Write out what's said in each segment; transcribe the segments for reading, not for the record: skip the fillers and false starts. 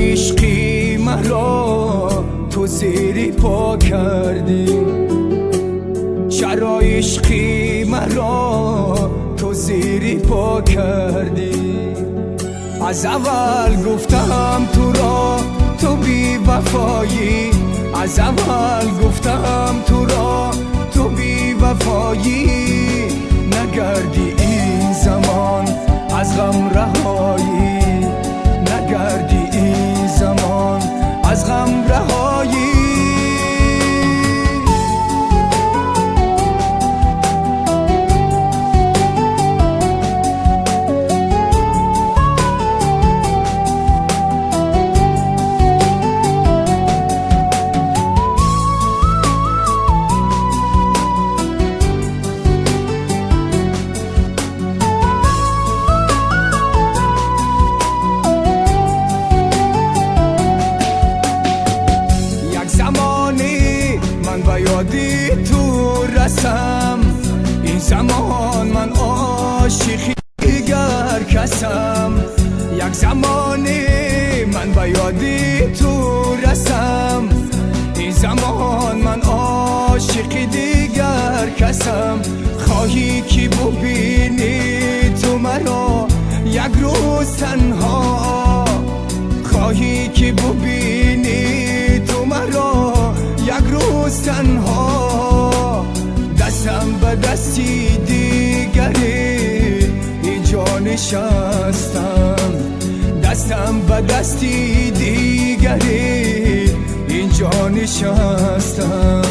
شرای عشقی مرا تو زیر پا کردی، شرای عشقی مرا تو زیر پا کردی. از اول گفتم تو را تو بی وفایی، از اول گفتم تو را تو بی وفایی. نگردی این زمان از غم رهایی، نگردی این زمان از غم رهایی. یادی تو رسم این زمان من عاشقی دیگر کسم. یک زمانی من با یادی تو رسم این زمان من عاشقی دیگر کسم. خواهی که ببینی تو مرا یک روز تنها، خواهی که ببینی تو مرا یک روز تنها. دستم به دستی دیگری اینجا نشستم، دستم به دستی دیگری اینجا نشستم.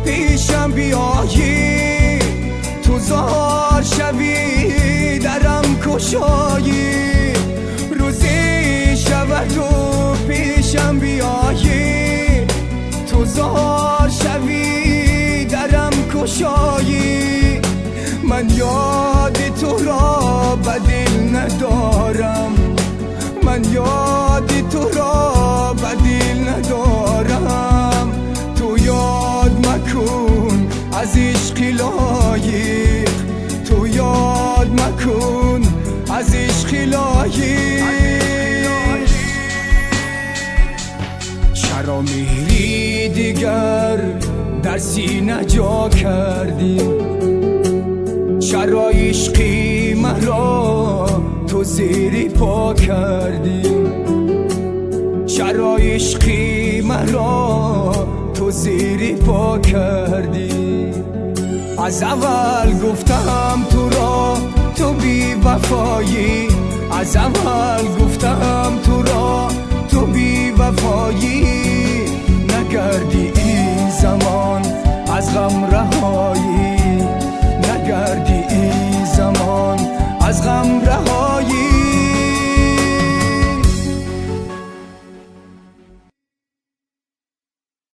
پیشم بیایی تو زار شوی درم کشایی، روزی شود و پیشم بیایی تو زار شوی درم کشایی. من یاد تو را به دل ندارم، من یاد تو را به دل ندارم. تو یاد مکن از عشق لایق، تو یاد مکن از عشق لایق. چرا میری دیگر در سینه جا کردی، چرا عشقی مرا تو زیر پا کردی، چرا عشقی مرا تو زیر پا کردی. از اول گفتم تو را تو بی وفایی، از اول گفتم